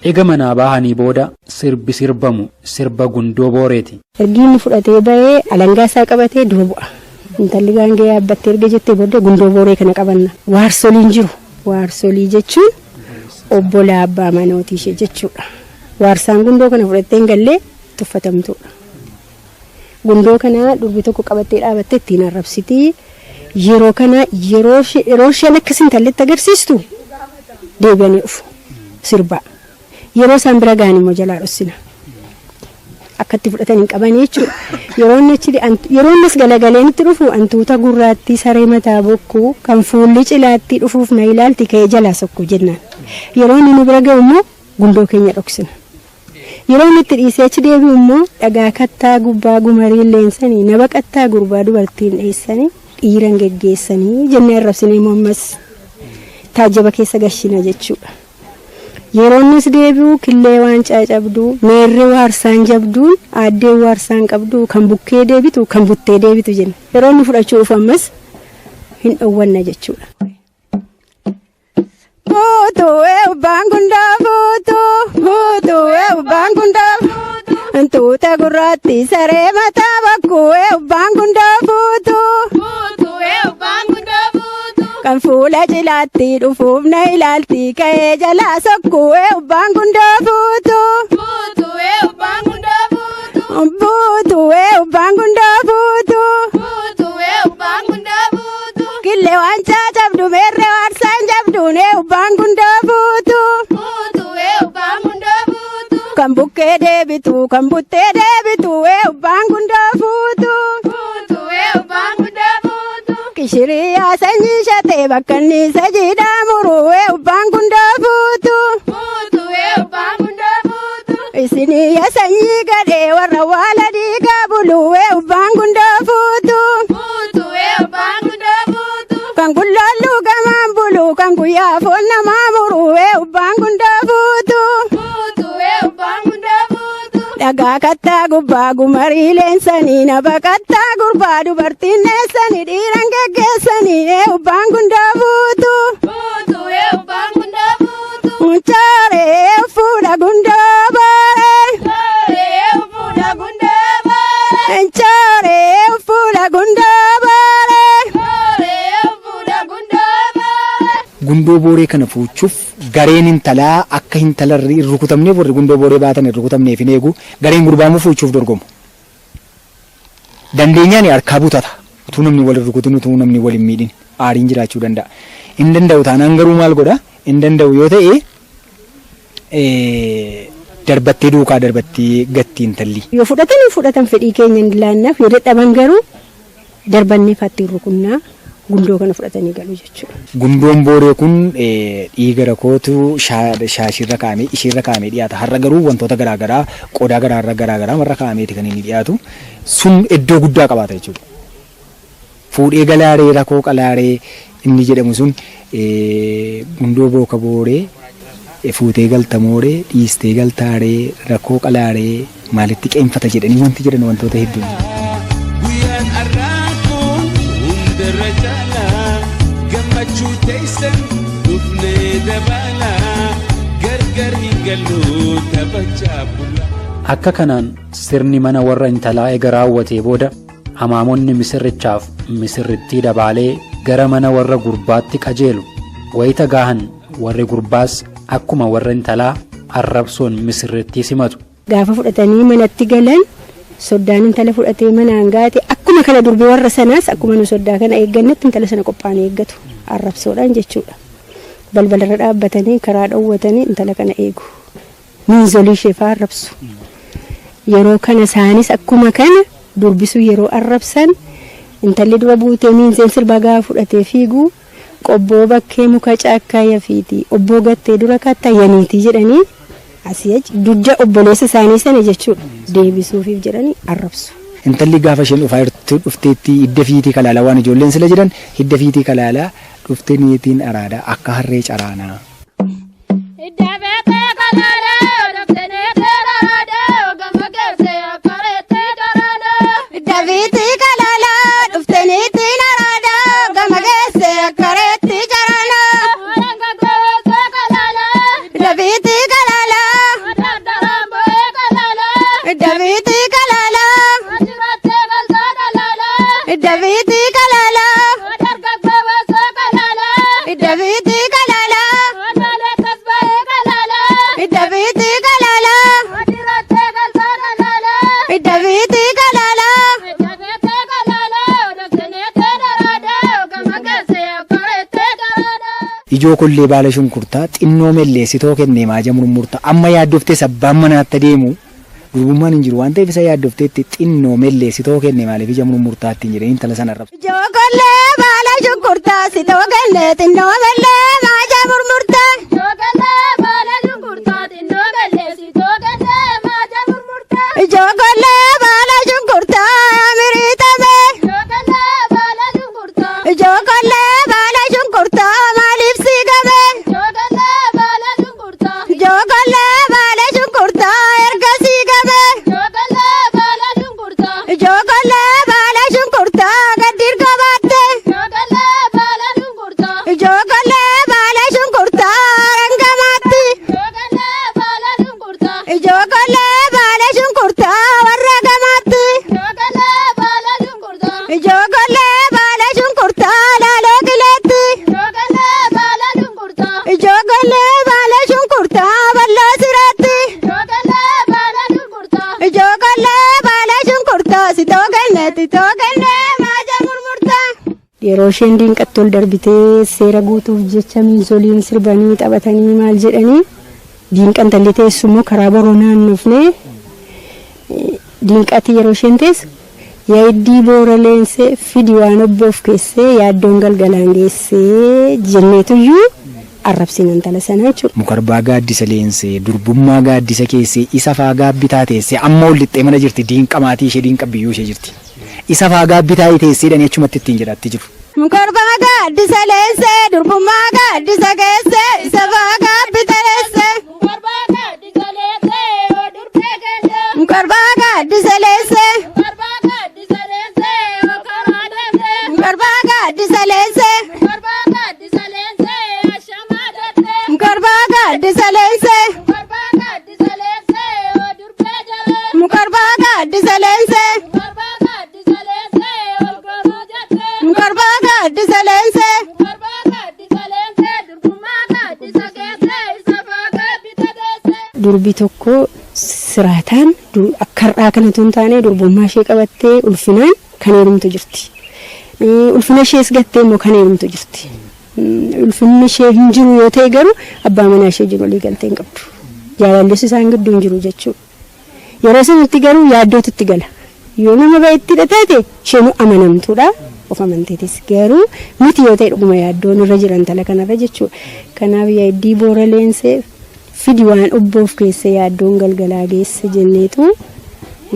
Ega manaa bahanii booda sirbi sirbamu sirba gundoo booreeti. Ergiin fudhatee bahee alangaa isaa qabatee dura bu'a. Intalli gaangee yaabbattee erga jettee booda gundoo booree kana qabanna. Waarsoliin jiru. Waarsolii jechuun obbolaa abbaa manootii ishee jechuudha. Waarsaan gundoo kana fudhattee gallee tuffatamtuudha. Gundoo kana durbi tokko qabattee dhaabattee ittiin arrabsitii. Yeroo kana yeroo isheen akkasiin talletti agarsiistu deebi'anii dhufu sirbaa. Yeroo isaan bira ga'an immoo jalaa dhossina. Akkatti fudhatanii qabanii jechuudha. Yeroo innis galagaleen itti dhufu antuuta gurraattii saree mataa bokkuu kan fuulli cilaatti dhufuuf na ilaalti ka'ee jalaa sokkuu jennaan. Yeroo inni nu bira ga'u immoo gundoo keenya dhoksina. Yeroo inni itti dhiisee achi deebi'u immoo dhagaa kattaa gubbaa gumarii leensanii na baqattaa gurbaa dubartiin dheessanii dhiiran geggeessanii jennee arrabsinee immoo ammas taajjaba keessa gashina jechuudha. Yeroo innis deebi'u killee waan caacabduu meerree waarsaan jabduun aaddee waarsaan qabdu kan bukkee deebitu kan buttee deebitu jenna. Yeroo inni fudhachuu dhufu ammas hin dhowwanna jechuudha. Baangundaa antuuta gurraatti saree mataa bakkuu baangundaa kan fuula cilaatti dhufuuf na ilaalti ka'ee jalaa sokkuu baangundaa killee waan caacabdu meerree waarsaan jabduun baangundaa kan bukkee deebitu kan buttee deebitu baangundaa Kishiriyaa sanyii shatee bakka inni sajiidhaa muruu baangundaa Isiniyya sanyii gadhee warra waala dhiigaa buluu baangundaa kan gullolluu gamaan buluu kan guyyaa foon namaa muruu baangundaa dhagaa kattaa gubbaa gumarii leensanii na baqattaa gurbaa dubartiin dheessanii dhiiran geggeessanii baangundaa Chaaree fuudha gundaa baaree chaaree fuudha gundaa baaree gundoo booree kana fuuchuuf gareen intalaa akka intalarri rukutamneef warri gundoo booree baatan rukutamneef hin eegu gareen gurbaamu fuuchuuf dorgomu. Dandeenyaan harkaa butata. Utuu namni wal rukutin utuu namni wal hin miidhin aariin jiraachuu danda'a. Hin danda'u taanaan garuu maal godha? Hin danda'u yoo ta'e darbattee duukaa darbattee gatti intalli. Yoo fudhatan fedhii keenya hin laannaaf yoo dadhaban garuu darbannee fattiin rukunnaa. Gundoo kana fudhatanii galu jechuudha. Gundoon booree kun dhiiga rakootu shaashirra kaa'amee isheerra kaa'amee dhiyaata. Har'a garuu wantoota garaagaraa qodaa garaagaraa warra kaa'ameeti kan inni dhiyaatu. Sun iddoo guddaa qabaata jechuudha. Fuudhee galaaree rakoo qalaaree inni jedhamu sun gundoo booka booree fuutee galtamooree dhiistee galtaaree rakoo qalaaree maalitti qeenfata jedhanii wanti jedhan wantoota hedduun. Akka kanaan sirni mana warra intalaa eega raawwatee booda hamaamonni misirrichaaf misirrittii dabaalee gara mana warra gurbaatti qajeelu. Wayita gaahan warri gurbaas akkuma warra intalaa arrabsoon misirrittii simatu. Gaafa fudhatanii manatti galan soddaan intala fudhatee manaan gaate akkuma kana durbii warra sanaas akkuma nu soddaa kana eeggannetti intala sana qophaa'anii eeggatu. Arrabsoodhaan jechuudha. Balbalarra dhaabbatanii karaa dhowwatanii intala kana eegu. Miinzolii ishee fa'aa arrabsu. Yeroo kana isaanis akkuma kana durbisu yeroo arrabsan intalli dura buutee miinzeen sirba gaafa fudhatee fiigu qobboo bakkee muka caakkaa yafiiti obboo gattee dura kattaayaniitii jedhanii asii dudda obboleessa isaanii sana jechuudha deebisuufiif jedhanii arrabsu. Intalli gaafa isheen dhufteetti hidda fiitii kalaalaa waan ijoolleen sila jedhan hidda fiitii kalaalaa dhuftee niitiin araadaa akka harree caraanaa. Davitii kalaalaa ijoo kollee baala shunkurtaa xinnoo melleessitoo kennee maaja murmurtaa amma yaaddoftee sabbaan manaatti adeemu durbummaan hin jiru waan ta'eef isa yaaddofteetti xinnoo melleessitoo kennee maaliif ija murmurtaatti hin jedheen intala sana arrabsa. Ijoo kollee baala shunkurtaa sitoo kennee xinnoo mellee maaja murmurtaa. Ijoo kollee baala shunkurtaa xinnoo melleessitoo kennee maaja murmurtaa. Ijoo kollee baala shunkurtaa miriitame. Ijoo kollee baala shunkurtaa. Ijoo kollee baala shunkurtaa maaliif siigame. Ijoo kollee baala shunkurtaa. Ijoo kollee baala shunkurtaa erga siigame. Ijoo kollee baala shunkurtaa. Ijoo kollee baala shunkurtaa gaddiir qabaatte. Ijoo kollee baala shunkurtaa. Ijoo kollee baala shunkurtaa rangamaatti. Ijoo kollee baala shunkurtaa. Ijoo kollee baala shunkurtaa warra gamaatti. Ijoo kollee baala shunkurtaa. Ijoo kollee baala shunkurtaa laaloo qileetti. Ijoo kollee baala shunkurtaa. Ijoo kollee baala shunkurtaa balloo sireetti. Ijoo kollee baala shunkurtaa. Ijoo kollee baala shunkurtaa sitoo kenneetti too kennee maaja murmurtaa. Yeroo isheen diinqatti ol darbitee seera guutuuf jecha miinzoliin sirbanii taphatanii maal jedhanii diinqan talli teessumoo karaa boroo naannofnee diinqatti yeroo isheen teessu yaaddii boora leensee fidi waan obboof keessee yaaddoon galgalaan geessee jenneetuyyuu arrabsiin intala sanaa jechuudha. Mukarbaa gaaddisa leensee durbummaa gaaddisa keessee isa faa gaabbitaa teessee amma ol lixxee mana jirti diinqa maatii ishee diinqa biyyoo ishee jirti. Isa faa gaabbitaa teesseedhaan achumatti ittiin jedhatti jiru. Mukarbaa gaaddisa leensee durbummaa gaaddisa keessee isa faa gaabbita leensee. Mukarbaa gaaddisa leensee oo durbee keessee. Mukarbaa gaaddisa leensee. Mukarbaa gaaddisa leensee oo karaa deemtee. Mukarbaa gaaddisa leensee. Mukarbaa gaaddisa leensee ashamaa deemtee. Mukarbaa gaaddisa leensee. Mukarbaa gaaddisa leensee oo durbee jalee. Mukarbaa gaaddisa leensee. Mukarbaa gaaddisa leensee oo goroo jettee. Mukarbaa gaaddisa leensee. Mukarbaa gaaddisa leensee durbummaa gaaddisa keessee isa faa gaabbita deessee. Durbi tokko siraataan akka har'aa kanatu hin taane durbummaa ishee qabattee ulfinaan kan heerumtu jirti. Ulfina ishees gattee immoo kan heerumtu jirti. Ulfinni ishee hin jiru yoo ta'e garuu abbaa manaa ishee jiru walii galtee hin qabdu. Jaalallis isaan gidduu hin jiru jechuudha. Yeroo sanatti garuu yaaddootu itti gala. Yoo nama baay'eetti hidhatate isheen amanamtuudha. Of amanteetis garuu miti yoo ta'e dhuguma yaaddoon irra jiran tala kanarra jechuudha. Kanaaf yaaddii boora leensee fidi waan obboof keessa yaaddoon galgalaa geessa jenneetu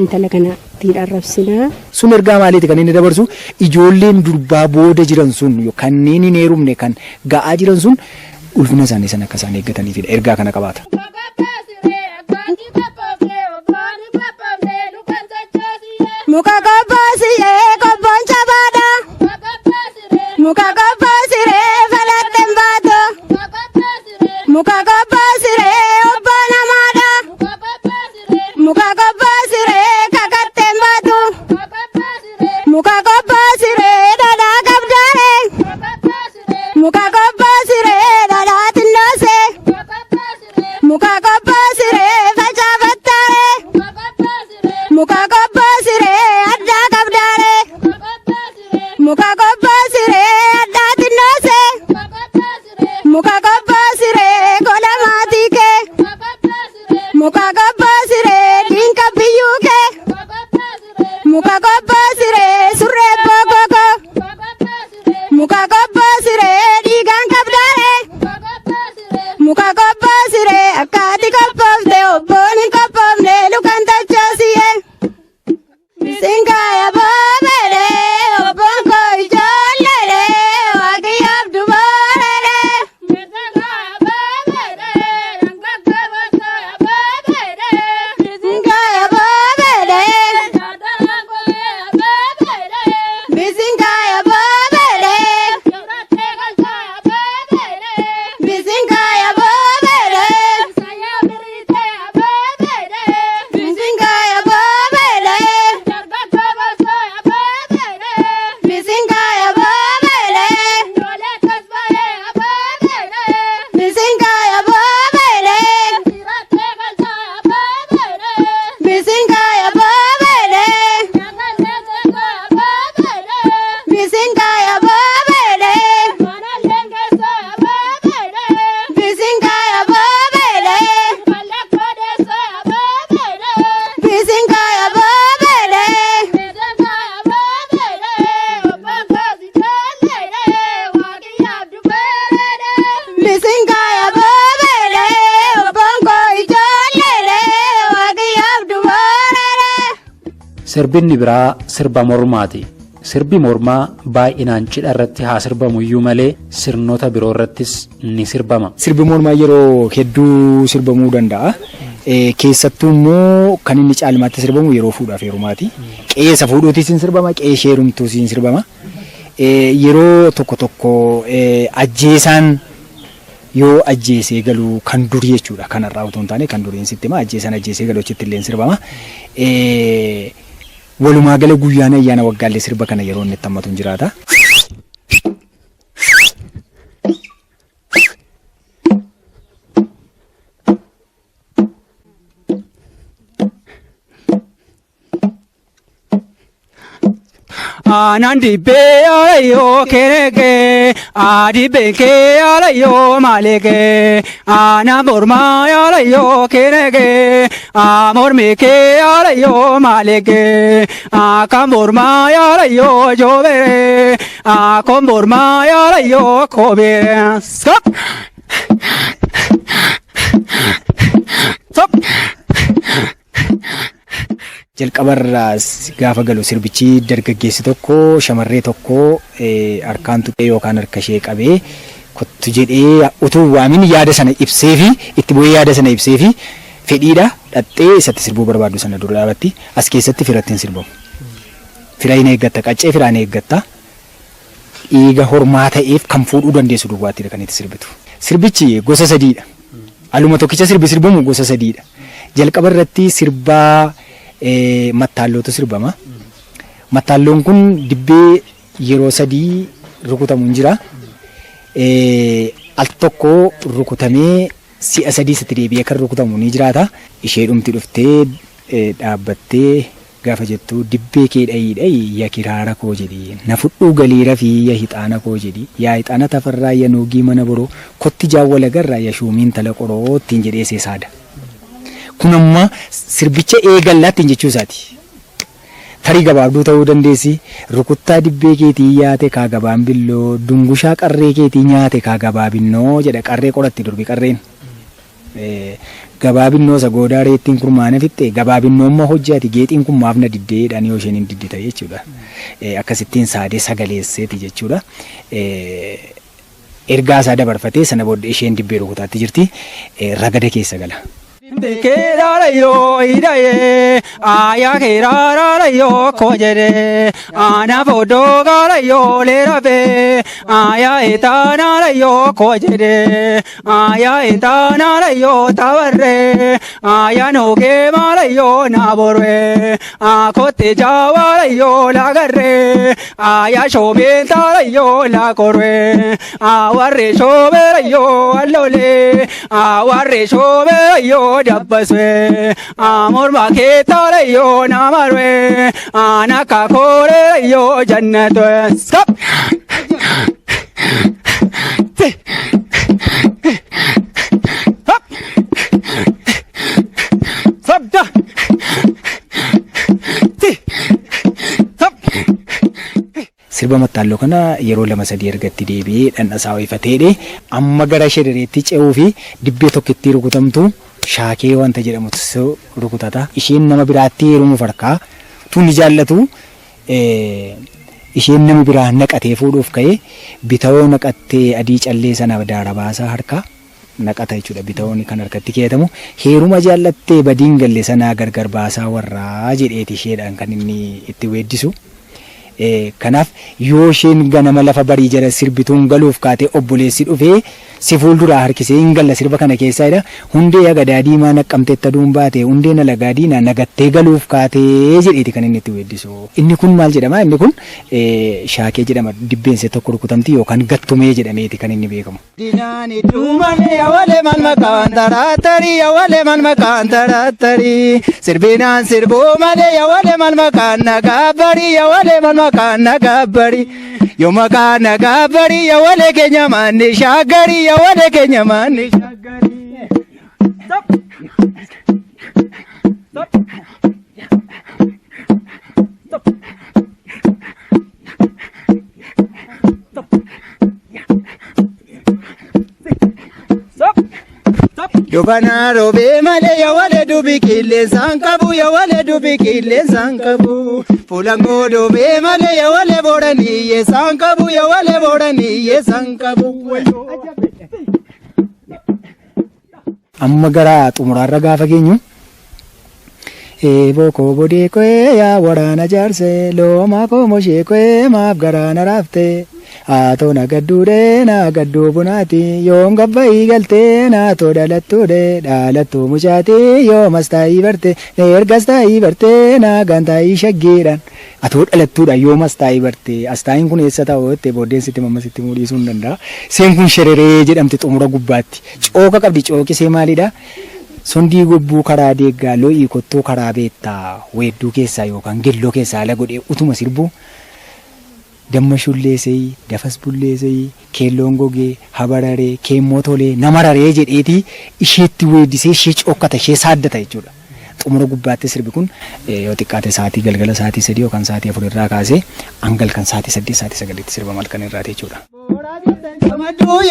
intala kana ittiin arrabsinaa. Sun ergaa maaliiti kan inni dabarsu ijoolleen durbaa booda jiran sun kanneen hin heerumne kan ga'aa jiran sun ulfina isaanii sana akka isaan eeggataniifidha ergaa kana qabaata. Muka gobbaasiree gobboon chabaadha. Muka gobbaasiree falaxxeen baatu. Muka gobbaasiree obbo namaadha. Muka gobbaasiree kakatteen baatu. Muka gobbaasiree dhadhaa qabdaare. Muka gobbaasiree dhadhaa xinnoose. Muka gobbaasiree. Sirbinni biraa sirba mormaati. Sirbi mormaa baay'inaan cidha irratti haa sirbamuyyuu malee sirnoota biroo irrattis ni sirbama. Sirbi mormaa yeroo hedduu sirbamuu danda'a. Keessattuu immoo kan inni caalmaatti sirbamu yeroo fuudhaaf heerumaati. Qeessa fuudhuutis ni sirbama, qeessa heerumtuus ni sirbama. Yeroo tokko tokko ajjeesaan yoo ajjeesee galu kan durii jechuudha. Kanarraa utuu hin taane kan duriin sitti hima ajjeesaan ajjeesee galu achitti illee sirbama. Walumaa gala guyyaan ayyaana waggaallee sirba kana yeroo inni itti hammatu hin jiraata. Anandi be alayo kereke, adi be ke alayo maleke, anamorma alayo kereke, amorme ke alayo maleke, akamorma alayo jovere, akomorma alayo kobere. Stop. Stop. Jalqabarraa gaafa galu sirbichi dargaggeessi tokko shamarree tokko harkaan tuqee yookaan harka ishee qabee kottu jedhee utuu waamin yaada sana ibsee fi itti bu'ee yaada sana ibsee fi fedhiidha dhattee isatti sirbuu barbaadu sana dura dhaabatti as keessatti firattiin sirbamu. Fira hin eeggatta qaccee firaan eeggatta dhiiga hormaa ta'eef kan fuudhuu dandeessu duwwaattiidha kan itti sirbitu. Sirbichi gosa sadiidha. Aluma tokkicha sirbamu gosa sadiidha. Jalqabarratti sirbaa mattaallotu sirbama. Mattaalloon kun dibbee yeroo sadii rukutamu hin jira. Al tokko rukutamee si'a sadii sitti deebi'ee kan rukutamu ni jiraata. Ishee dhumti dhuftee dhaabbattee gaafa jettu dibbee kee dhayii yaa kiraara koo jedhi na fudhuu galiira fi yaa hixaana koo jedhi yaa hixaana tafarraa yaa nuugii mana boroo kotti jaawwala garraa yaa shuumiin tala qoroo ittiin jedhee seesaadha. Kun amma sirbicha eegallaatti jechuu isaati. Tarii gabaabduu ta'uu dandeessi. Rukuttaa dibbee keetii yaate kaa gabaan billoo dungushaa qarree keetii nyaate kaa gabaabinnoo jedha qarree qoratti durbi qarreen. Gabaabinnoo isa goodaa reettiin kurmaana fixxee gabaabinnoo amma hojjaati geexiin kun maaf na diddeedhaan yoo isheen hin diddita jechuudha. Akkasittiin saadee sagaleesseeti jechuudha. Ergaa isaa dabarfatee sana booda isheen dibbee rukutaatti jirti. Ragada keessa gala. Kerala yo idaye, aya kerala yo kojere, ana fodogala yo lerabe, aya etana yo kojere, aya etana yo tavarre, aya noge mala yo naborwe, akote jawala yo lagarre, aya shobenta yo lakorwe, awarre shobera yo allole, awarre shobera yo dabbaswe amor maketare yo namarwe anaka kore yo jannatwe. Stop. Stop. Sirba mattaalloo kana yeroo lama sadii ergatti deebi'ee dhandhasaa ifateedhe amma gara sheddereetti ce'uu fi dibbee tokkitti rukutamtu shaakee wanta jedhamutu rukutata. Isheen nama biraatti heerumuuf harkaa tuni jaallatu isheen nama biraa naqatee fuudhuuf ka'ee bitawoo naqattee adii callee sana daara baasaa harkaa naqata jechuudha. Bitawoon kan harkatti keeyatamu heeruma jaallattee badiin galle sanaa gargar baasaa warraa jedheeti isheedhaan kan inni itti weeddisu. Kanaaf yoo isheen ganama lafa barii jala sirbituun galuuf kaatee obboleessi dhufee si fuulduraa harkisee hin galla sirba kana keessaa hundee agadaa diimaa naqqamtee taduun baate hundee nalagaa diinaa nagattee galuuf kaatee jedheeti kan inni itti weeddisu. Inni kun maal jedhama? Inni kun shaakee jedhama. Dibbeense tokko rukutamti yookaan gattumee jedhameeti kan inni beekamu. Dinaani duumanii awwalee man maqaan taraatarii awwalee man maqaan taraatarii sirbinaan sirbuu malee awwalee man maqaan nagaabarii awwalee man maqaan nagaabarii yoo maqaan nagaabarii awwalee keenya manni shaagarii awwalee keenya manni shaagarii. Stop. Stop. Stop. Stop. Stop. Dubana robe male ya wale dubi kille sankabu ya wale dubi kille sankabu Fulango dobe male ya wale borani ye sankabu ya wale borani ye sankabu Amma gara xumuraarra gaafa geenyu Boko bode koe ya waraana jaarse looma ko moshee koe maaf garaana raafte Ato nagadduudhe nagadduu bunaati yoom gabbayii galtee naatoo dhalattuu mucaati yoomas taa'ii barte ergas taa'ii barte naagaan taa'ii shaggeedhaan atoo dhalattuudha yoomas taa'ii barte astaayin kun eessa ta'u jettee booddeen sitti mammasitti mul'isuu hin danda'a. Seen kun shereree jedhamti xumura gubbaatti cooka qabdi cookisee maalidha? Sondii gobbuu karaa deeggaa lo'ii kottoo karaa beektaa weedduu keessaa yookaan gelloo keessaa ala godhee utuma sirbuu. Damma shulleesee dafas bulleesee keelloon gogee habararee keemmoo tolee namararee jedheeti isheetti weeddisee ishee cookkata ishee saaddata jechuudha. Xumura gubbaatti sirbi kun yoo xiqqaate sa'aatii galgala sa'aatii 3 yookaan sa'aatii 4 irraa kaasee hangal kan sa'aatii 8 sa'aatii 9tti sirba malkan irraati jechuudha.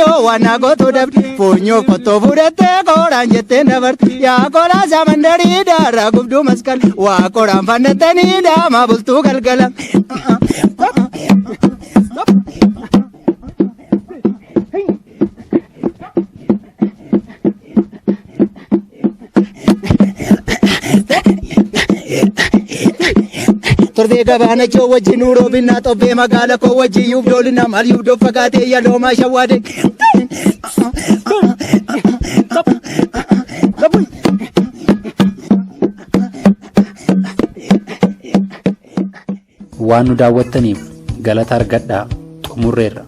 Yo wana goto dabdi funyo koto fudhatte kooraan jettee dabarti yaa koolaa samandarii daaraa gubduu maskal waa kooraan fannatanii daama bultuu galgala. Torde gabana cho wajji nuuroo binnaa xobbee magaala koo wajji yuubdoolina maal yuubdoo fagaatee yaloo maa shawwaade. Waan nu daawwattaniif galata argadhaa xumurreerra.